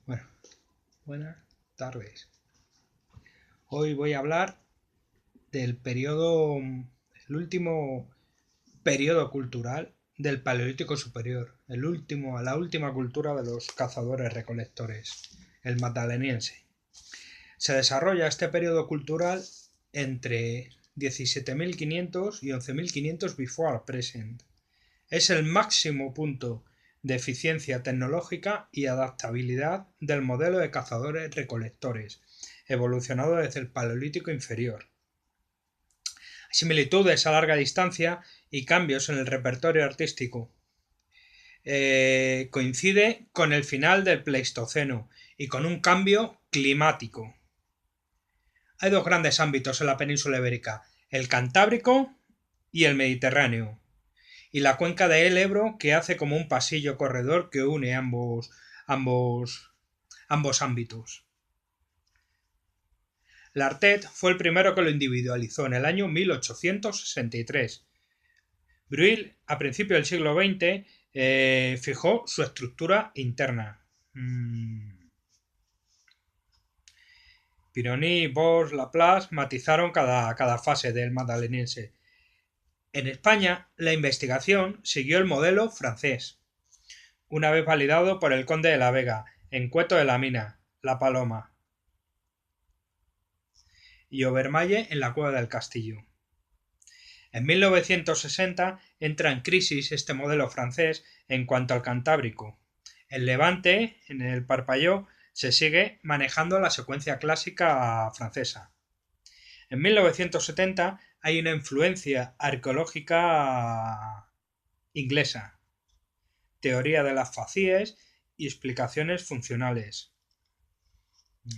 Bueno, buenas tardes. Hoy voy a hablar del el último periodo cultural del Paleolítico Superior, la última cultura de los cazadores-recolectores, el magdaleniense. Se desarrolla este periodo cultural entre 17.500 y 11.500 before present. Es el máximo punto de eficiencia tecnológica y adaptabilidad del modelo de cazadores-recolectores, evolucionado desde el Paleolítico inferior. Similitudes a larga distancia y cambios en el repertorio artístico. Coincide con el final del Pleistoceno y con un cambio climático. Hay dos grandes ámbitos en la península ibérica, el Cantábrico y el Mediterráneo, y la cuenca del Ebro que hace como un pasillo corredor que une ambos, ambos ámbitos. Lartet fue el primero que lo individualizó en el año 1863. Breuil, a principios del siglo XX, fijó su estructura interna. Pironi, Bosch, Laplace matizaron cada fase del magdaleniense. En España, la investigación siguió el modelo francés, una vez validado por el conde de la Vega, en Cueto de la Mina, La Paloma, y Obermalle en la Cueva del Castillo. En 1960 entra en crisis este modelo francés en cuanto al Cantábrico. En Levante, en el Parpalló, se sigue manejando la secuencia clásica francesa. En 1970 hay una influencia arqueológica inglesa, teoría de las facíes y explicaciones funcionales.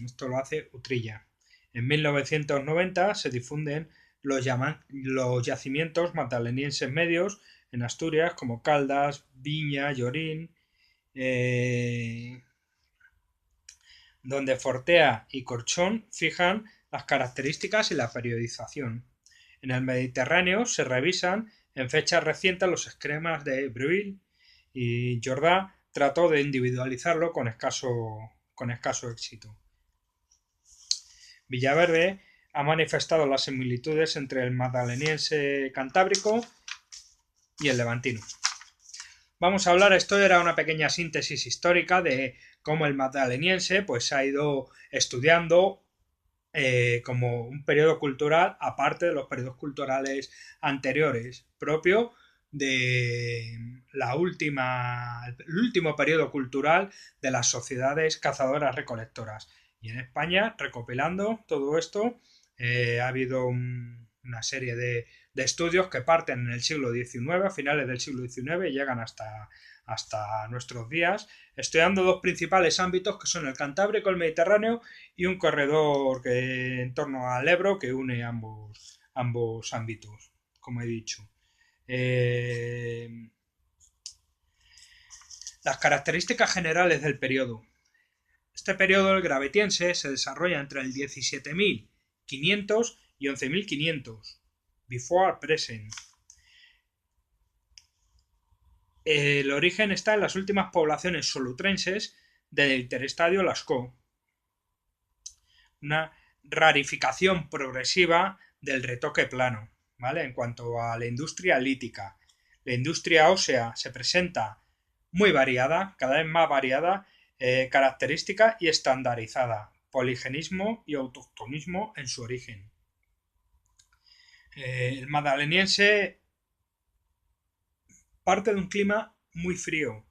Esto lo hace Utrilla. En 1990 se difunden los yacimientos magdalenienses medios en Asturias como Caldas, Viña, Llorín, donde Fortea y Corchón fijan las características y la periodización. En el Mediterráneo se revisan en fechas recientes los esquemas de Breuil y Jordá trató de individualizarlo con escaso éxito. Villaverde ha manifestado las similitudes entre el magdaleniense cantábrico y el levantino. Vamos a hablar, esto era una pequeña síntesis histórica de cómo el magdaleniense pues ha ido estudiando como un periodo cultural aparte de los periodos culturales anteriores, propio de el último periodo cultural de las sociedades cazadoras recolectoras. Y en España, recopilando todo esto, ha habido una serie de estudios que parten en el siglo XIX, a finales del siglo XIX, y llegan hasta nuestros días, estudiando dos principales ámbitos que son el Cantábrico, el Mediterráneo y un corredor en torno al Ebro que une ambos ámbitos, como he dicho. Las características generales del periodo. Este periodo, el gravetiense, se desarrolla entre el 17.500 y 11.500, before present. El origen está en las últimas poblaciones solutrenses del interestadio Lascaux. Una rarificación progresiva del retoque plano, ¿vale? En cuanto a la industria lítica. La industria ósea se presenta muy variada, cada vez más variada, característica y estandarizada, poligenismo y autoctonismo en su origen. El magdaleniense parte de un clima muy frío.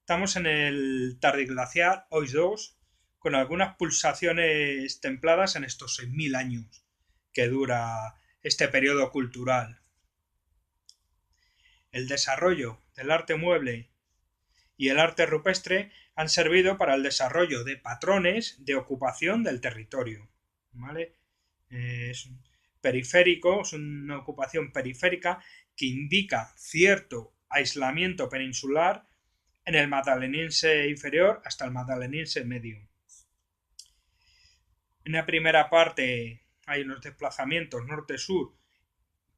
Estamos en el tardiglaciar OIS-2 con algunas pulsaciones templadas en estos 6.000 años que dura este periodo cultural. El desarrollo del arte mueble y el arte rupestre han servido para el desarrollo de patrones de ocupación del territorio. ¿Vale? Es periférico, es una ocupación periférica que indica cierto aislamiento peninsular en el magdaleniense inferior hasta el magdaleniense medio. En la primera parte hay unos desplazamientos norte-sur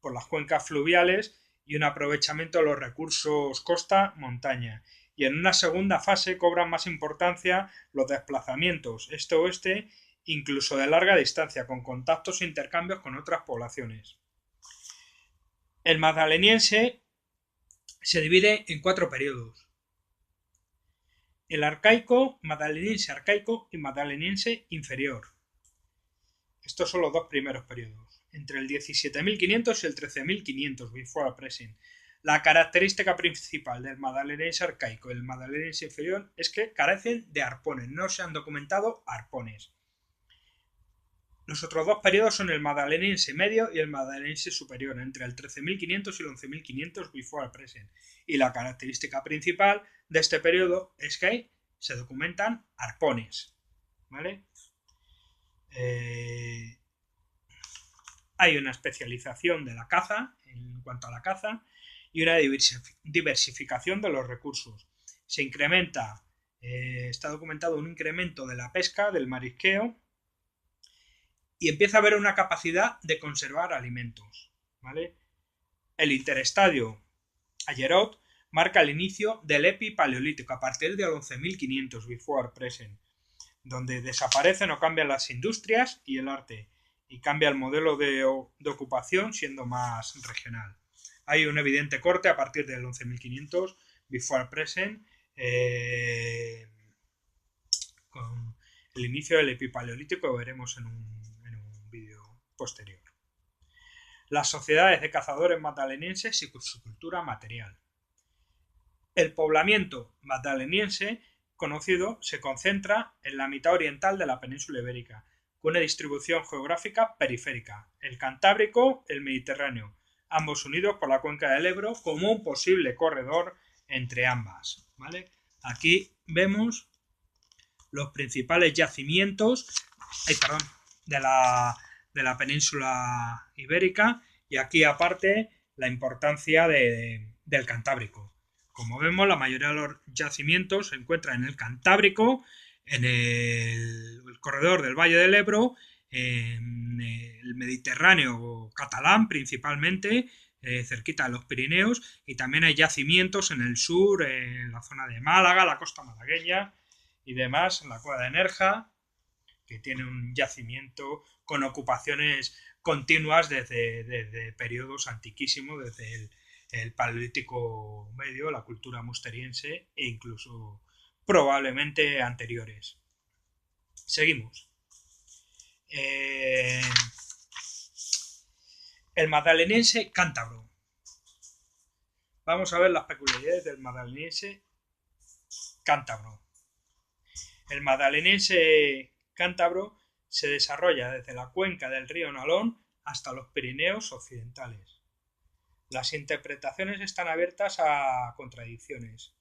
por las cuencas fluviales y un aprovechamiento de los recursos costa-montaña. y en una segunda fase cobran más importancia los desplazamientos este-oeste, incluso de larga distancia, con contactos e intercambios con otras poblaciones. El magdaleniense se divide en 4 periodos: el arcaico, magdaleniense arcaico y magdaleniense inferior. Estos son los 2 primeros periodos, entre el 17.500 y el 13.500 before present. La característica principal del magdaleniense arcaico y el magdaleniense inferior es que carecen de arpones, no se han documentado arpones. Los otros 2 periodos son el magdaleniense medio y el magdaleniense superior, entre el 13.500 y el 11.500 before present. Y la característica principal de este periodo es que se documentan arpones, ¿vale? Hay una especialización de la caza en cuanto a la caza y una diversificación de los recursos. Se incrementa, está documentado un incremento de la pesca, del marisqueo, y empieza a haber una capacidad de conservar alimentos, ¿vale? El interestadio Ayerot marca el inicio del epipaleolítico a partir del 11.500 before present, donde desaparecen o cambian las industrias y el arte, y cambia el modelo de ocupación siendo más regional. Hay un evidente corte a partir del 11.500 before present, con el inicio del epipaleolítico, lo veremos en un vídeo posterior. Las sociedades de cazadores magdalenienses y su cultura material. El poblamiento magdaleniense conocido se concentra en la mitad oriental de la península ibérica, con una distribución geográfica periférica, el Cantábrico, el Mediterráneo, ambos unidos por la cuenca del Ebro como un posible corredor entre ambas, ¿vale? Aquí vemos los principales yacimientos de la península ibérica, y aquí aparte la importancia del Cantábrico. Como vemos, la mayoría de los yacimientos se encuentran en el Cantábrico, en el corredor del Valle del Ebro, en el Mediterráneo catalán principalmente, cerquita de los Pirineos, y también hay yacimientos en el sur, en la zona de Málaga, la costa malagueña y demás, en la cueva de Nerja, que tiene un yacimiento con ocupaciones continuas desde periodos antiquísimos, desde el Paleolítico Medio, la cultura musteriense, e incluso probablemente anteriores. Seguimos. El magdaleniense cántabro. Vamos a ver las peculiaridades del magdaleniense cántabro. El magdaleniense cántabro se desarrolla desde la cuenca del río Nalón hasta los Pirineos occidentales. Las interpretaciones están abiertas a contradicciones.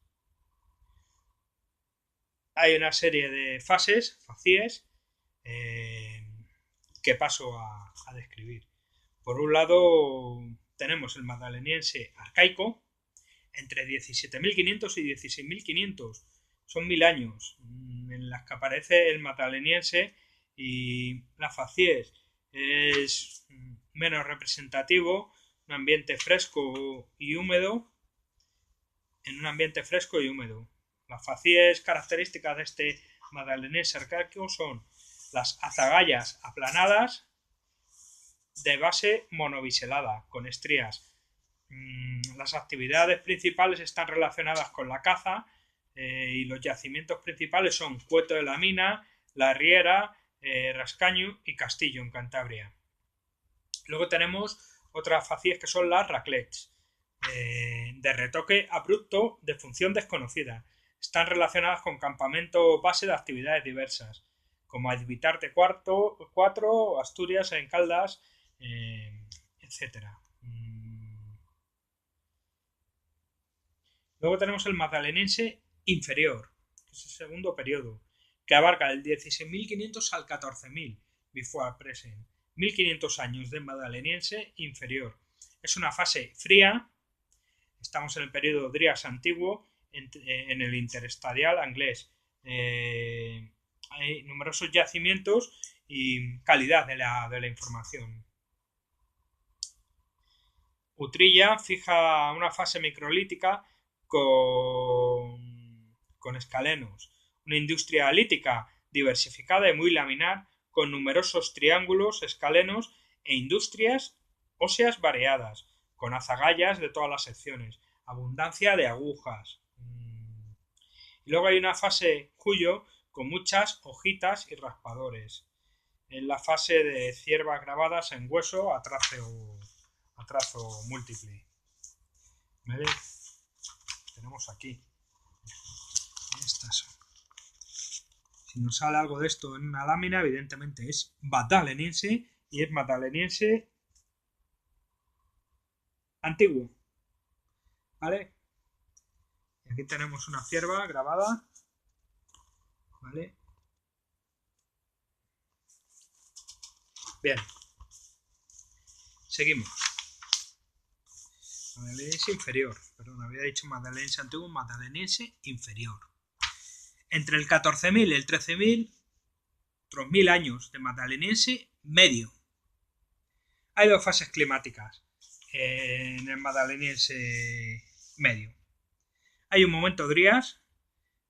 Hay una serie de fases, facíes, que paso a describir. Por un lado tenemos el magdaleniense arcaico, entre 17.500 y 16.500. Son 1000 años en las que aparece el magdaleniense, y la facies es menos representativo, un ambiente fresco y húmedo, en un ambiente fresco y húmedo. Las facies características de este magdaleniense arcaico son las azagallas aplanadas de base monobiselada, con estrías. Las actividades principales están relacionadas con la caza, y los yacimientos principales son Cueto de la Mina, La Riera, Rascaño y Castillo en Cantabria. Luego tenemos otras facies que son las raclets, de retoque abrupto de función desconocida. Están relacionadas con campamento base de actividades diversas, como Advitarte 4, Asturias en Caldas, etc. Luego tenemos el magdaleniense inferior, que es el segundo periodo, que abarca del 16.500 al 14.000 before present, 1.500 años de magdaleniense inferior. Es una fase fría, estamos en el periodo Drías antiguo, en el interestadial inglés. Hay numerosos yacimientos y calidad de la información. Utrilla fija una fase microlítica con con escalenos. Una industria lítica diversificada y muy laminar, con numerosos triángulos, escalenos e industrias óseas variadas, con azagallas de todas las secciones, abundancia de agujas. Y luego hay una fase cuyo con muchas hojitas y raspadores. En la fase de ciervas grabadas en hueso a trazo múltiple. ¿Vale? Tenemos aquí. Estas son. Si nos sale algo de esto en una lámina, evidentemente es magdaleniense y es magdaleniense antiguo. ¿Vale? Y aquí tenemos una cierva grabada. ¿Vale? Bien. Seguimos. Magdaleniense inferior. Perdón, había dicho magdaleniense antiguo, magdaleniense inferior. Entre el 14.000 y el 13.000, otros 1.000 años de magdaleniense medio. Hay dos fases climáticas en el magdaleniense medio. Hay un momento Drías,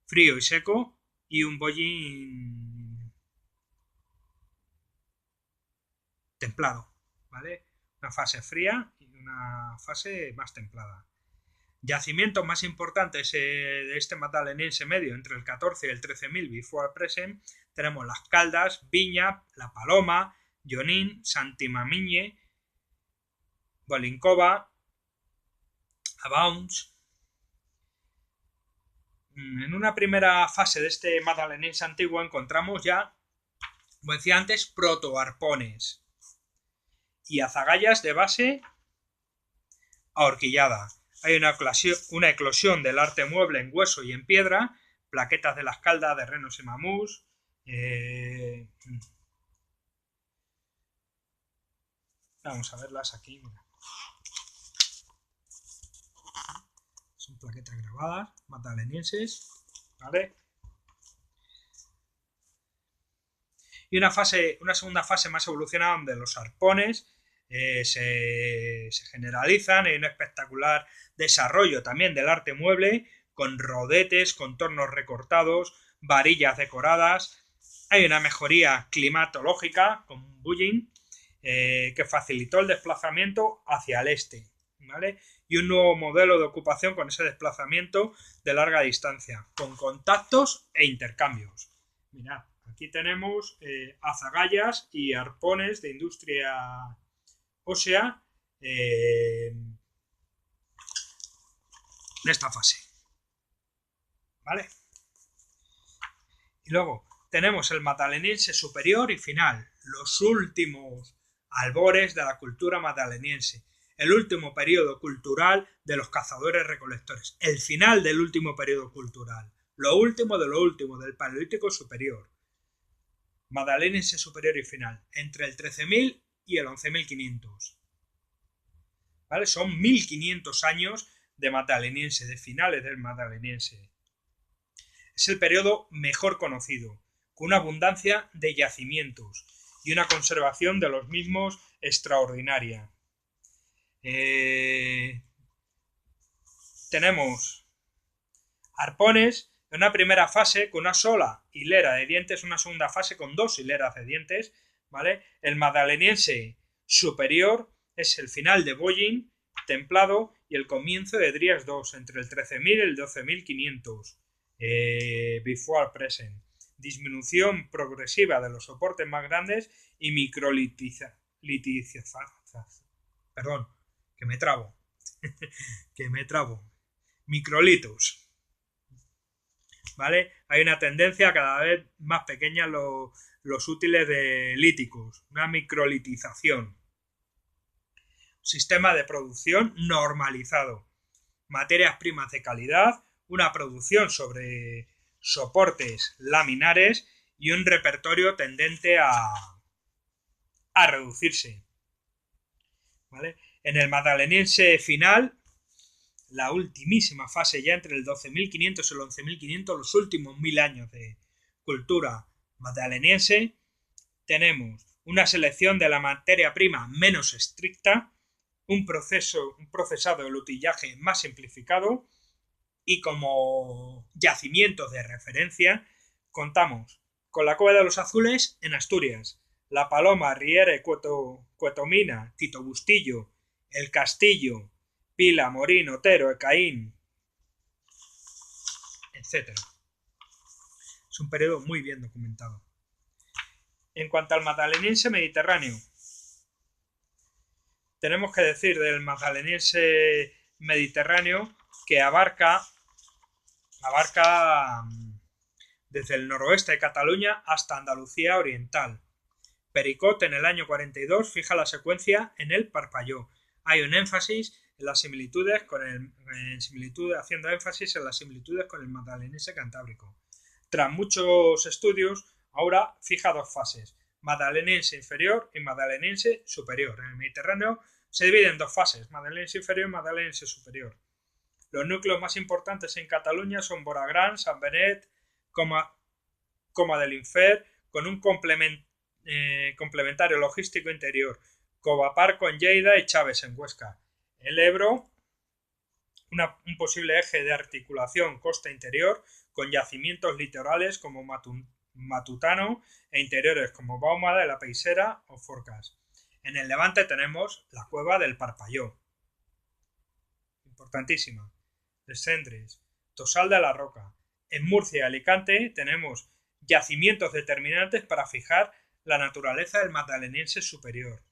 frío y seco, y un bollín templado, ¿vale? Una fase fría y una fase más templada. Yacimientos más importantes de este magdaleniense medio entre el 14 y el 13.000 before present tenemos Las Caldas, Viña, La Paloma, Llonín, Santimamiñe, Bolincova, Abauns. En una primera fase de este magdaleniense antiguo encontramos ya, como decía antes, protoarpones y azagallas de base ahorquillada. Hay una eclosión del arte mueble en hueso y en piedra, plaquetas de Las Caldas, de renos y mamús. Vamos a verlas aquí. Mira. Son plaquetas grabadas, magdalenienses, ¿vale? Y una segunda fase más evolucionada donde los arpones se generalizan. Hay un espectacular desarrollo también del arte mueble, con rodetes, contornos recortados, varillas decoradas. Hay una mejoría climatológica con bullying que facilitó el desplazamiento hacia el este, ¿vale? Y un nuevo modelo de ocupación con ese desplazamiento de larga distancia, con contactos e intercambios. Mirad, aquí tenemos azagallas y arpones de industria ósea de esta fase. ¿Vale? Y luego tenemos el magdaleniense superior y final, los últimos albores de la cultura magdaleniense, el último periodo cultural de los cazadores-recolectores, el final del último periodo cultural, lo último del Paleolítico superior. Magdaleniense superior y final, entre el 13.000 y el 11.500. ¿Vale? Son 1.500 años de magdaleniense, de finales del magdaleniense. Es el periodo mejor conocido, con una abundancia de yacimientos y una conservación de los mismos extraordinaria. Tenemos arpones en una primera fase con una sola hilera de dientes, una segunda fase con 2 hileras de dientes, ¿vale? El magdaleniense superior es el final de Bollín templado y el comienzo de Drías II, entre el 13.000 y el 12.500 before present. Disminución progresiva de los soportes más grandes y perdón, que me trabo. Microlitos. ¿Vale? Hay una tendencia cada vez más pequeña los útiles de líticos, una microlitización. Sistema de producción normalizado. Materias primas de calidad, una producción sobre soportes laminares y un repertorio tendente a reducirse. ¿Vale? En el magdaleniense final, la ultimísima fase ya entre el 12.500 y el 11.500, los últimos 1.000 años de cultura magdaleniense, tenemos una selección de la materia prima menos estricta, un procesado de lutillaje más simplificado y como yacimientos de referencia, contamos con la Cueva de los Azules en Asturias, La Paloma, Riera, Cuetomina, Tito Bustillo, El Castillo, Pila, Morín, Otero, Ecaín, etc. Es un periodo muy bien documentado. En cuanto al magdaleniense mediterráneo, tenemos que decir del magdaleniense mediterráneo que abarca desde el noroeste de Cataluña hasta Andalucía oriental. Pericot en el año 42 fija la secuencia en el Parpalló. Hay un énfasis en las similitudes haciendo énfasis en las similitudes con el magdaleniense cantábrico. Tras muchos estudios, ahora fija dos fases: magdaleniense inferior y magdaleniense superior. En el Mediterráneo se divide en dos fases: magdaleniense inferior y magdaleniense superior. Los núcleos más importantes en Cataluña son Boragrán, Sant Benet, Coma del Infer, con un complementario logístico interior, Covaparco en Lleida y Chaves en Huesca. El Ebro, un posible eje de articulación costa-interior, con yacimientos litorales como Matutano e interiores como Bauma de la Peixera o Forcas. En el Levante tenemos la cueva del Parpalló, importantísima, de Cendres, Tosal de la Roca. En Murcia y Alicante tenemos yacimientos determinantes para fijar la naturaleza del magdaleniense superior,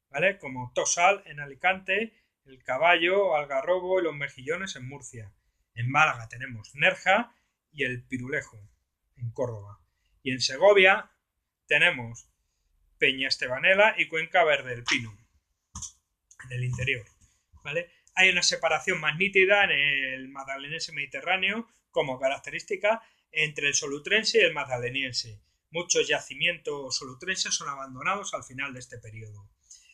¿vale? Como Tosal en Alicante, el Caballo, Algarrobo y los Mejillones en Murcia. En Málaga tenemos Nerja y el Pirulejo en Córdoba. Y en Segovia tenemos Peña Estebanela y Cuenca Verde del Pino en el interior, ¿vale? Hay una separación más nítida en el magdaleniense mediterráneo como característica entre el solutrense y el magdaleniense. Muchos yacimientos solutrenses son abandonados al final de este periodo.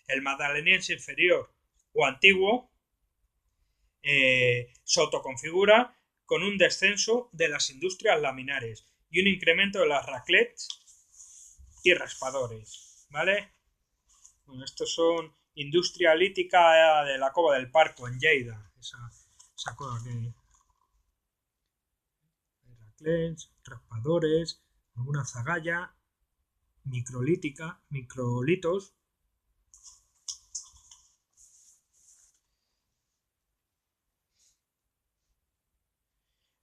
El magdaleniense inferior o antiguo se autoconfigura con un descenso de las industrias laminares y un incremento de las raclets y raspadores, ¿vale? Bueno, estos son industria lítica de la Cova del Parco en Lleida, esa cosa que raclets, raspadores, alguna zagalla, microlitos.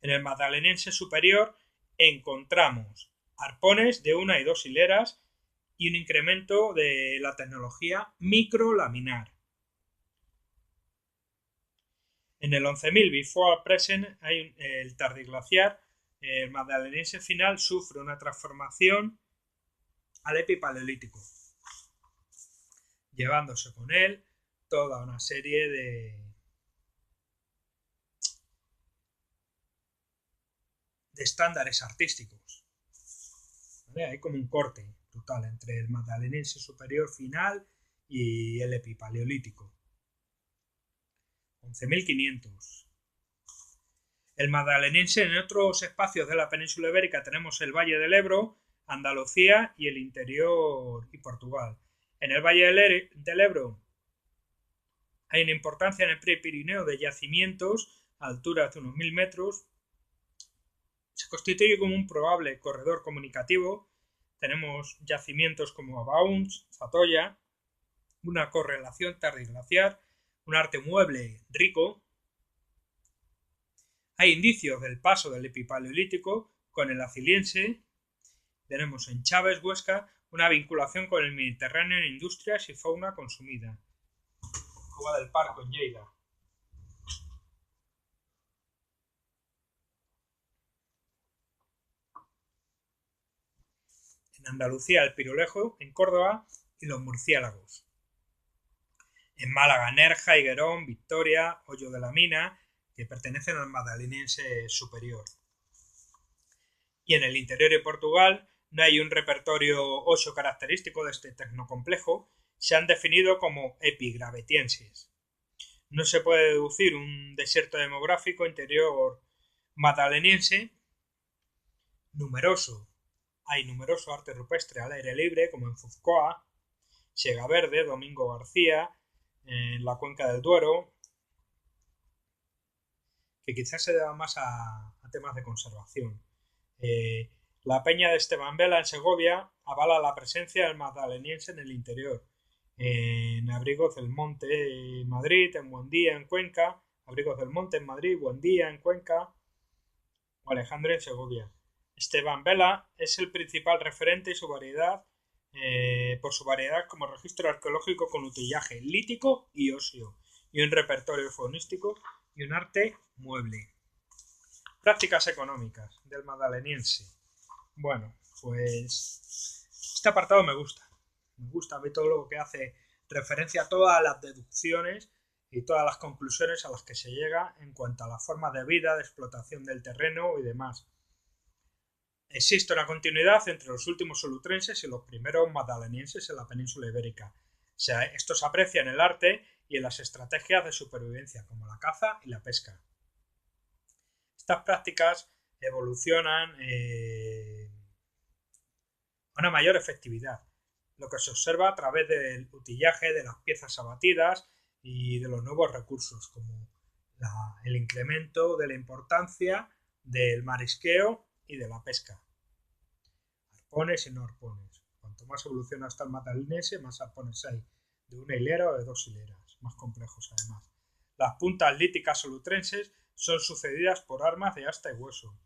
En el magdaleniense superior encontramos arpones de una y dos hileras y un incremento de la tecnología microlaminar. En el 11.000 before present hay el tardiglaciar. El magdaleniense final sufre una transformación al epipaleolítico, llevándose con él toda una serie de estándares artísticos, ¿vale? Hay como un corte total entre el magdaleniense superior final y el epipaleolítico. 11.500. El magdaleniense en otros espacios de la península ibérica tenemos el Valle del Ebro, Andalucía y el interior y Portugal. En el Valle del Ebro hay una importancia en el Prepirineo de yacimientos a alturas de unos 1000 metros. Se constituye como un probable corredor comunicativo. Tenemos yacimientos como Abauns, Zatoya, una correlación tardiglaciar, un arte mueble rico. Hay indicios del paso del epipaleolítico con el Aciliense. Tenemos en Chaves, Huesca, una vinculación con el Mediterráneo en industrias y fauna consumida. Cova del Parco en Lleida. En Andalucía el Pirulejo, en Córdoba y los murciélagos. En Málaga, Nerja, Higuerón, Victoria, Hoyo de la Mina, que pertenecen al magdaleniense superior. Y en el interior de Portugal no hay un repertorio óseo característico de este tecnocomplejo, se han definido como epigravetienses. No se puede deducir un desierto demográfico interior magdaleniense numeroso. Hay numeroso arte rupestre al aire libre, como en Fuzcoa, Siega Verde, Domingo García, en la cuenca del Duero, que quizás se deba más a temas de conservación. La peña de Esteban Vela en Segovia avala la presencia del magdaleniense en el interior, en Abrigos del Monte en Madrid, en Buendía en Cuenca, Abrigos del Monte en Madrid, Buendía en Cuenca o Alejandro en Segovia. Esteban Vela es el principal referente y su variedad por su variedad como registro arqueológico con utillaje lítico y óseo, y un repertorio faunístico y un arte mueble. Prácticas económicas del magdaleniense. Bueno, pues este apartado me gusta. Me gusta a mí todo lo que hace referencia a todas las deducciones y todas las conclusiones a las que se llega en cuanto a las formas de vida, de explotación del terreno y demás. Existe una continuidad entre los últimos solutrenses y los primeros magdalenienses en la península ibérica. Esto se aprecia en el arte y en las estrategias de supervivencia, como la caza y la pesca. Estas prácticas evolucionan a una mayor efectividad, lo que se observa a través del utillaje, de las piezas abatidas y de los nuevos recursos, como el incremento de la importancia del marisqueo y de la pesca. Arpones y no arpones. Cuanto más evoluciona hasta el magdaleniense, más arpones hay, de una hilera o de dos hileras, más complejos además. Las puntas líticas solutrenses son sucedidas por armas de asta y hueso.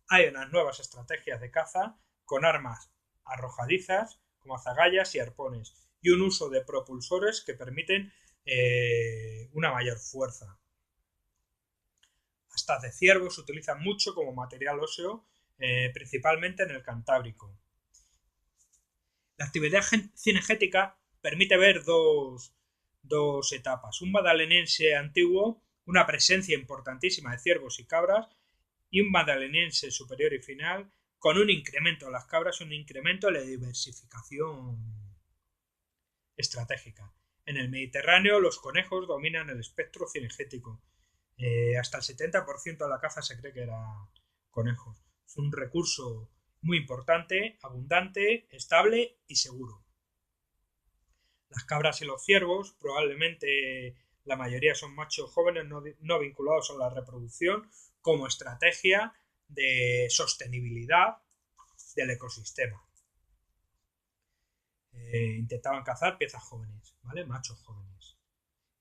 Hay unas nuevas estrategias de caza con armas arrojadizas como azagallas y arpones y un uso de propulsores que permiten una mayor fuerza. Astas de ciervo se utilizan mucho como material óseo, principalmente en el Cantábrico. La actividad cinegética permite ver dos etapas. Un magdaleniense antiguo, una presencia importantísima de ciervos y cabras, y un magdaleniense superior y final con un incremento de las cabras y un incremento de la diversificación estratégica. En el Mediterráneo los conejos dominan el espectro cinegético. Hasta el 70% de la caza se cree que eran conejos. Es un recurso muy importante, abundante, estable y seguro. Las cabras y los ciervos, probablemente la mayoría son machos jóvenes no vinculados a la reproducción, como estrategia de sostenibilidad del ecosistema. Intentaban cazar piezas jóvenes, ¿vale? Machos jóvenes.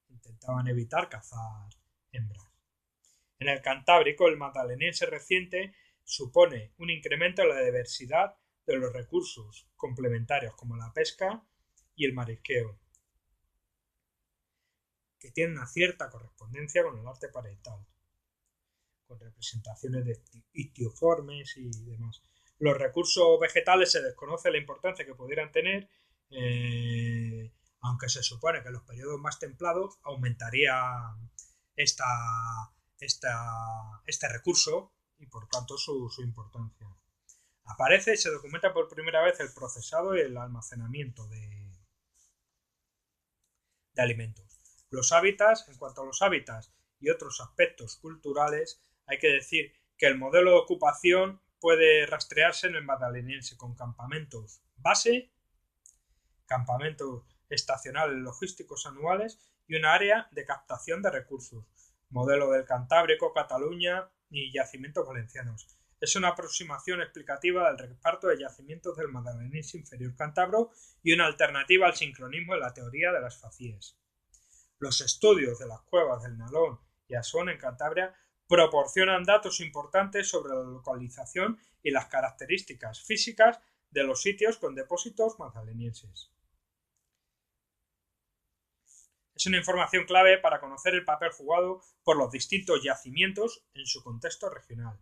Intentaban evitar cazar hembras. En el Cantábrico, el magdaleniense reciente supone un incremento en la diversidad de los recursos complementarios como la pesca y el marisqueo, que tienen una cierta correspondencia con el arte parietal, con representaciones de ictioformes y demás. Los recursos vegetales se desconoce la importancia que pudieran tener, aunque se supone que en los periodos más templados aumentaría este recurso y por tanto su importancia. Aparece y se documenta por primera vez el procesado y el almacenamiento de alimentos. Los hábitats, en cuanto a los hábitats y otros aspectos culturales, hay que decir que el modelo de ocupación puede rastrearse en el magdaleniense con campamentos base, campamentos estacionales logísticos anuales y una área de captación de recursos, modelo del Cantábrico, Cataluña y yacimientos valencianos. Es una aproximación explicativa del reparto de yacimientos del magdaleniense inferior cántabro y una alternativa al sincronismo en la teoría de las facíes. Los estudios de las cuevas del Nalón y Asón en Cantabria proporcionan datos importantes sobre la localización y las características físicas de los sitios con depósitos magdalenienses. Es una información clave para conocer el papel jugado por los distintos yacimientos en su contexto regional.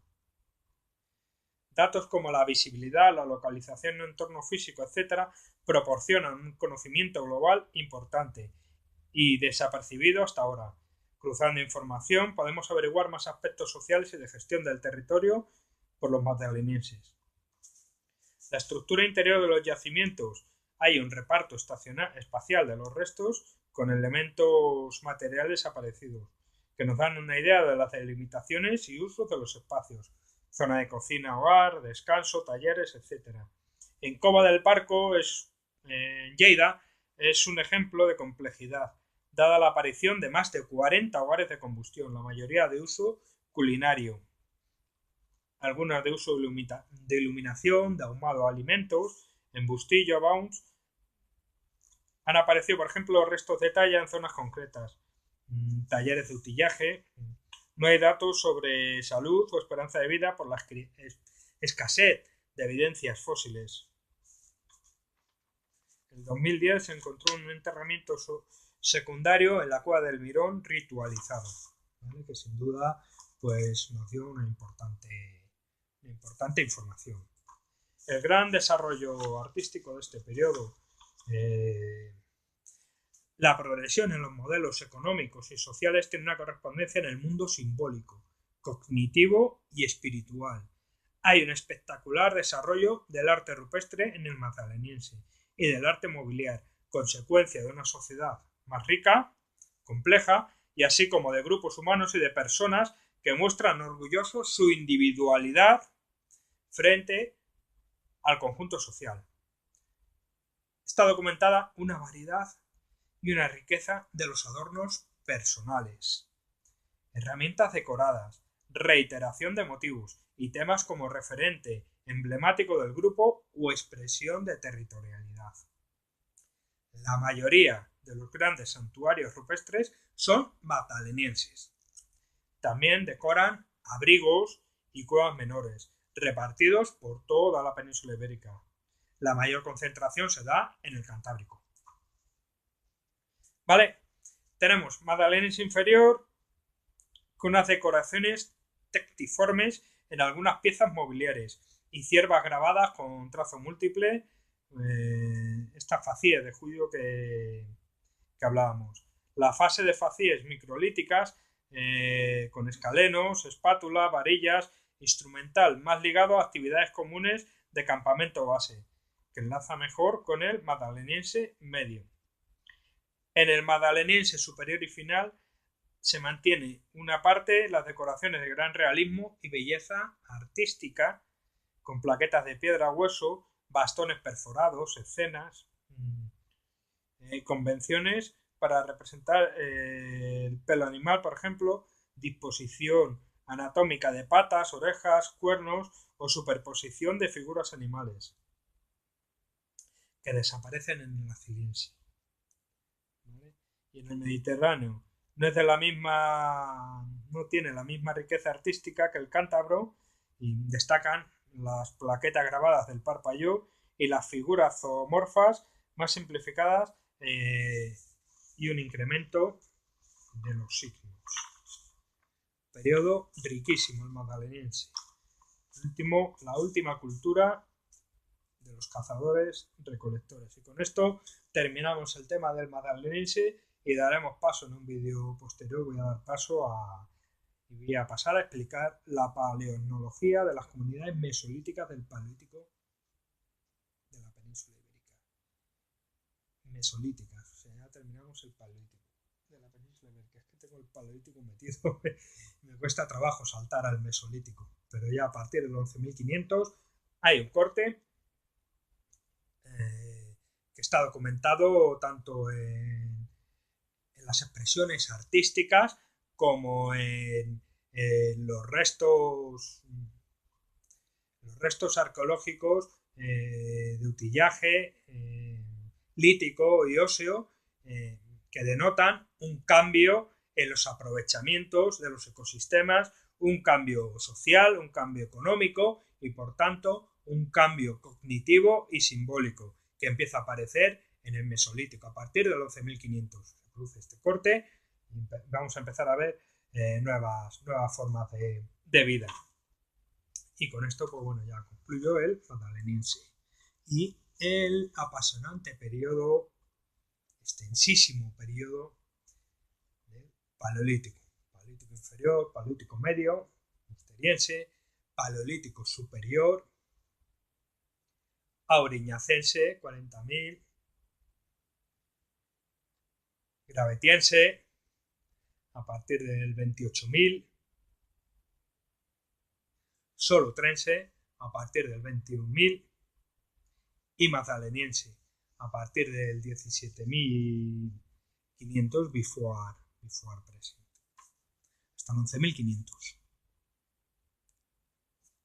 Datos como la visibilidad, la localización en un entorno físico, etc., proporcionan un conocimiento global importante y desapercibido hasta ahora. Cruzando información podemos averiguar más aspectos sociales y de gestión del territorio por los magdalenienses. La estructura interior de los yacimientos. Hay un reparto espacial de los restos con elementos materiales aparecidos, que nos dan una idea de las delimitaciones y usos de los espacios. Zona de cocina, hogar, descanso, talleres, etc. En Cova del Parco, en Lleida, es un ejemplo de complejidad, dada la aparición de más de 40 hogares de combustión, la mayoría de uso culinario. Algunas de uso de iluminación, de ahumado de alimentos, en Bustillo, Abounds. Han aparecido, por ejemplo, restos de talla en zonas concretas. Talleres de utillaje. No hay datos sobre salud o esperanza de vida por la escasez de evidencias fósiles. En 2010 se encontró un enterramiento secundario en la cueva del Mirón ritualizado, ¿vale? Que sin duda pues, nos dio una importante información. El gran desarrollo artístico de este periodo, la progresión en los modelos económicos y sociales tiene una correspondencia en el mundo simbólico, cognitivo y espiritual. Hay un espectacular desarrollo del arte rupestre en el magdaleniense y del arte mobiliario, consecuencia de una sociedad más rica, compleja, y así como de grupos humanos y de personas que muestran orgullosos su individualidad frente al conjunto social. Está documentada una variedad y una riqueza de los adornos personales, herramientas decoradas, reiteración de motivos y temas como referente emblemático del grupo o expresión de territorialidad. La mayoría de los grandes santuarios rupestres son magdalenienses. También decoran abrigos y cuevas menores, repartidos por toda la península ibérica. La mayor concentración se da en el Cantábrico. Vale, tenemos magdaleniense inferior con unas decoraciones tectiformes en algunas piezas mobiliarias y ciervas grabadas con trazo múltiple, estas facíes de judio que hablábamos. La fase de facíes microlíticas con escalenos, espátula, varillas, instrumental más ligado a actividades comunes de campamento base, que enlaza mejor con el magdaleniense medio. En el magdaleniense superior y final se mantiene una parte las decoraciones de gran realismo y belleza artística con plaquetas de piedra hueso, bastones perforados, escenas, convenciones para representar el pelo animal, por ejemplo, disposición anatómica de patas, orejas, cuernos o superposición de figuras animales que desaparecen en el Aciliense. ¿Vale? Y en el Mediterráneo no tiene la misma riqueza artística que el cántabro y destacan las plaquetas grabadas del Parpalló y las figuras zoomorfas más simplificadas y un incremento de los signos. Periodo riquísimo el magdaleniense. La última cultura de los cazadores recolectores. Y con esto terminamos el tema del magdaleniense y daremos paso en un vídeo posterior. Voy a pasar a explicar la paleontología de las comunidades mesolíticas del Paleolítico de la península ibérica. Mesolíticas, o sea, ya terminamos el Paleolítico de la península ibérica. Es que tengo el Paleolítico metido, me cuesta trabajo saltar al Mesolítico, pero ya a partir del 11.500 hay un corte que está documentado tanto en las expresiones artísticas como en los restos arqueológicos de utillaje lítico y óseo que denotan un cambio en los aprovechamientos de los ecosistemas, un cambio social, un cambio económico y por tanto un cambio cognitivo y simbólico que empieza a aparecer en el Mesolítico. A partir del 11.500 se produce este corte y vamos a empezar a ver nuevas formas de vida. Y con esto, pues bueno, ya concluyo el magdaleniense y el apasionante periodo, extensísimo periodo del Paleolítico. Paleolítico inferior, Paleolítico medio, Musteriense, Paleolítico superior, Auriñacense, 40.000, Gravetiense, a partir del 28.000, Solutrense, a partir del 21.000, y Magdaleniense, a partir del 17.500 before present, hasta el 11.500.